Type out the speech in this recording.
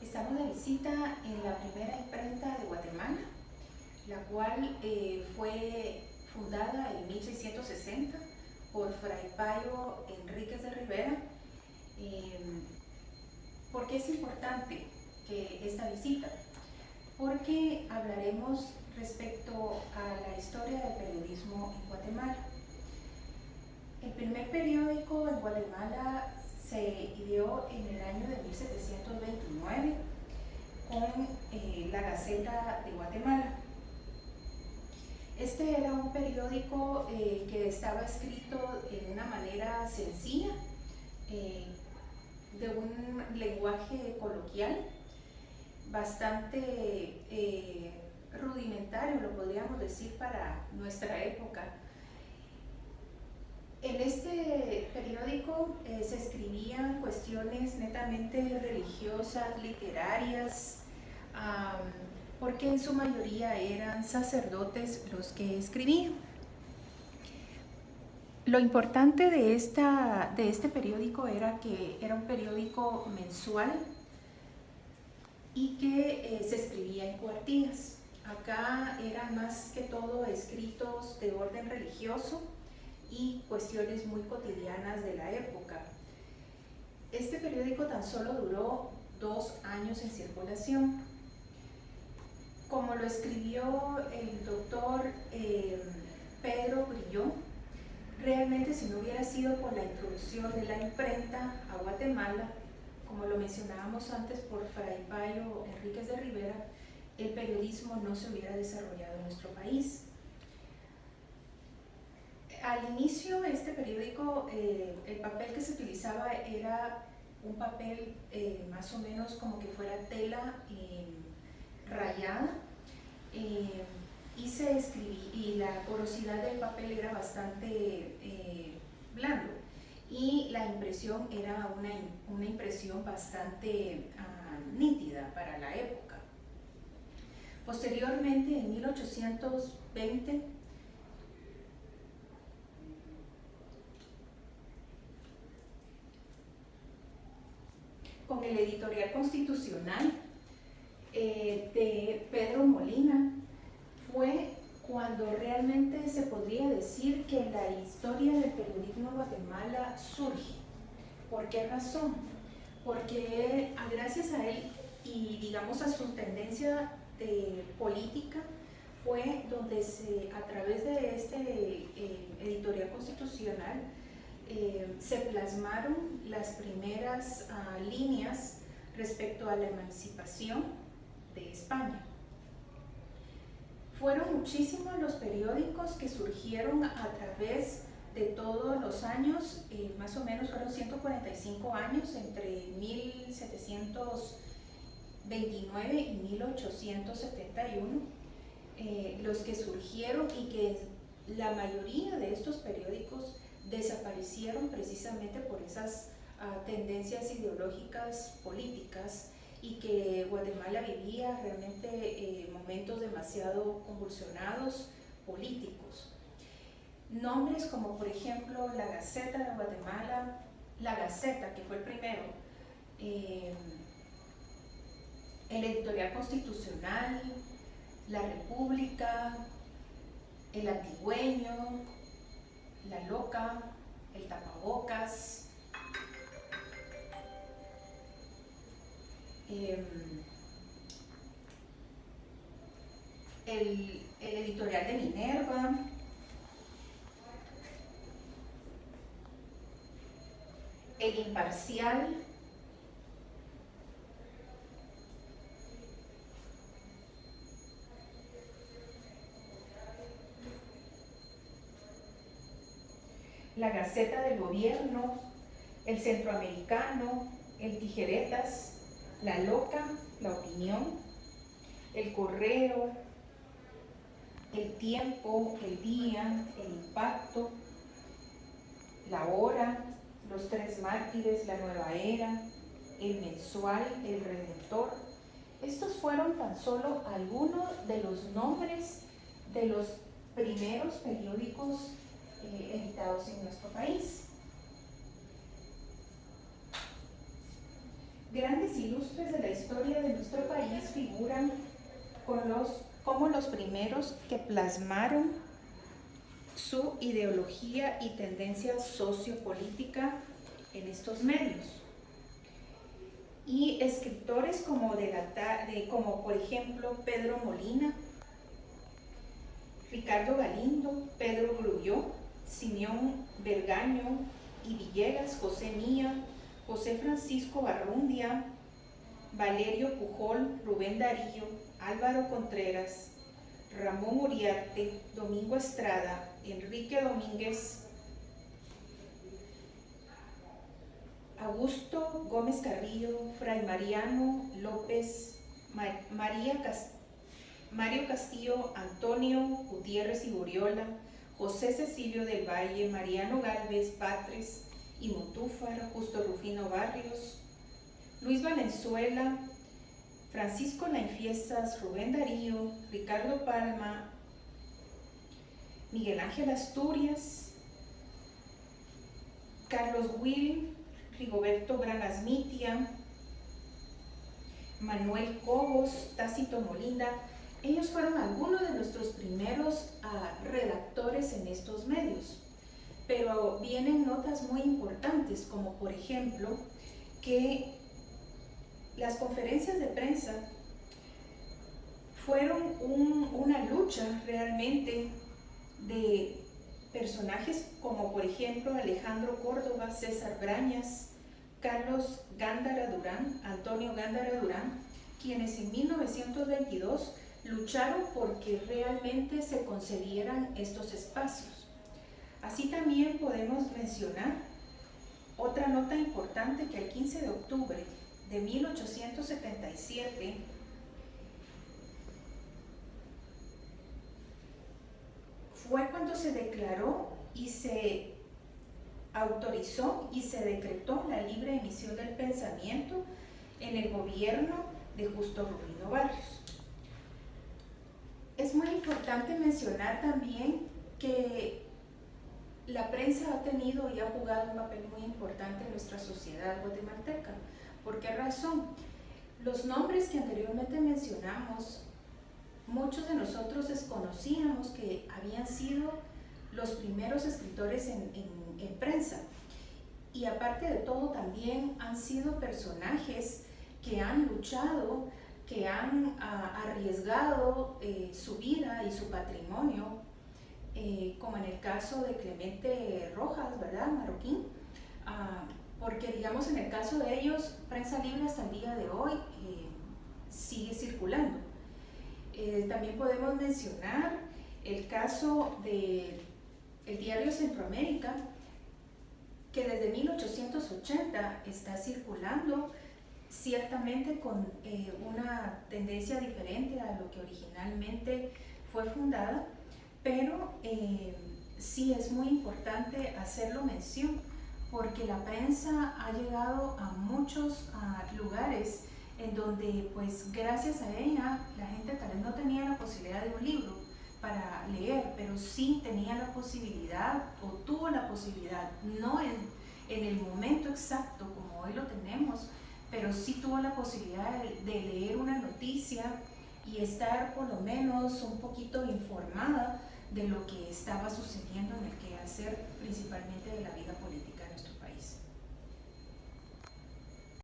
Estamos de visita en la primera imprenta de Guatemala, la cual fue fundada en 1660 por Fray Payo Enríquez de Rivera. ¿Por qué es importante esta visita? Porque hablaremos respecto a la historia del periodismo en Guatemala. El primer periódico en Guatemala se ideó en el año de 1729 con la Gaceta de Guatemala. Este era un periódico que estaba escrito en una manera sencilla, de un lenguaje coloquial, bastante rudimentario, lo podríamos decir, para nuestra época. En este periódico se escribían cuestiones netamente religiosas, literarias, porque en su mayoría eran sacerdotes los que escribían. Lo importante de este periódico era que era un periódico mensual y que se escribía en cuartillas. Acá eran más que todo escritos de orden religioso y cuestiones muy cotidianas de la época. Este periódico tan solo duró 2 años en circulación. Como lo escribió el doctor Pedro Grilló, realmente si no hubiera sido por la introducción de la imprenta a Guatemala, como lo mencionábamos antes por Fray Payo Enríquez de Rivera, el periodismo no se hubiera desarrollado en nuestro país. Al inicio, este periódico, el papel que se utilizaba era un papel más o menos como que fuera tela rayada, y la porosidad del papel era bastante blando, y la impresión era una impresión bastante nítida para la época. Posteriormente, en 1820, con el editorial constitucional de Pedro Molina, fue cuando realmente se podría decir que la historia del periodismo en Guatemala surge. ¿Por qué razón? Porque gracias a él y digamos a su tendencia política, fue donde a través de este editorial constitucional se plasmaron las primeras líneas respecto a la emancipación de España. Fueron muchísimos los periódicos que surgieron a través de todos los años, más o menos fueron 145 años, entre 1729 y 1871, los que surgieron, y que la mayoría de estos periódicos desaparecieron precisamente por esas tendencias ideológicas políticas, y que Guatemala vivía realmente momentos demasiado convulsionados políticos. Nombres como por ejemplo la Gaceta de Guatemala, la Gaceta, que fue el primero, el editorial constitucional, la República, el Antigüeño, la Loca, el Tapabocas, el editorial de Minerva, el Imparcial, la Gaceta del Gobierno, el Centroamericano, el Tijeretas, la Loca, la Opinión, el Correo, el Tiempo, el Día, el Impacto, la Hora, los Tres Mártires, la Nueva Era, el Mensual, el Redentor. Estos fueron tan solo algunos de los nombres de los primeros periódicos editados en nuestro país. Grandes ilustres de la historia de nuestro país figuran como los primeros que plasmaron su ideología y tendencia sociopolítica en estos medios. Y escritores como por ejemplo Pedro Molina, Ricardo Galindo, Pedro Grulló, Simeón Bergaño y Villegas, José Mía, José Francisco Barrundia, Valerio Pujol, Rubén Darío, Álvaro Contreras, Ramón Uriarte, Domingo Estrada, Enrique Domínguez, Augusto Gómez Carrillo, Fray Mariano López, Mario Castillo, Antonio Gutiérrez y Buriola, José Cecilio del Valle, Mariano Gálvez Patres y Motúfar, Justo Rufino Barrios, Luis Valenzuela, Francisco Lainfiestas, Rubén Darío, Ricardo Palma, Miguel Ángel Asturias, Carlos Will, Rigoberto Branasmitia, Manuel Cobos, Tácito Molina. Ellos fueron algunos de nuestros primeros redactores en estos medios, pero vienen notas muy importantes, como por ejemplo que las conferencias de prensa fueron una lucha realmente de personajes como por ejemplo Alejandro Córdoba, César Brañas, Carlos Gándara Durán, Antonio Gándara Durán, quienes en 1922 lucharon porque realmente se concedieran estos espacios. Así también podemos mencionar otra nota importante, que el 15 de octubre de 1877 fue cuando se declaró y se autorizó y se decretó la libre emisión del pensamiento en el gobierno de Justo Rufino Barrios. Es muy importante mencionar también que la prensa ha tenido y ha jugado un papel muy importante en nuestra sociedad guatemalteca. ¿Por qué razón? Los nombres que anteriormente mencionamos, muchos de nosotros desconocíamos que habían sido los primeros escritores en prensa. Y aparte de todo, también han sido personajes que han luchado, que han arriesgado su vida y su patrimonio, como en el caso de Clemente Rojas, ¿verdad? Marroquín, porque digamos en el caso de ellos, Prensa Libre hasta el día de hoy sigue circulando. También podemos mencionar el caso del diario Centroamérica, que desde 1880 está circulando, ciertamente con una tendencia diferente a lo que originalmente fue fundada, pero sí es muy importante hacerlo mención, porque la prensa ha llegado a muchos lugares en donde pues gracias a ella la gente tal vez no tenía la posibilidad de un libro para leer, pero sí tenía la posibilidad o tuvo la posibilidad, no en el momento exacto como hoy lo tenemos, pero sí tuvo la posibilidad de leer una noticia y estar por lo menos un poquito informada de lo que estaba sucediendo en el quehacer, principalmente de la vida política.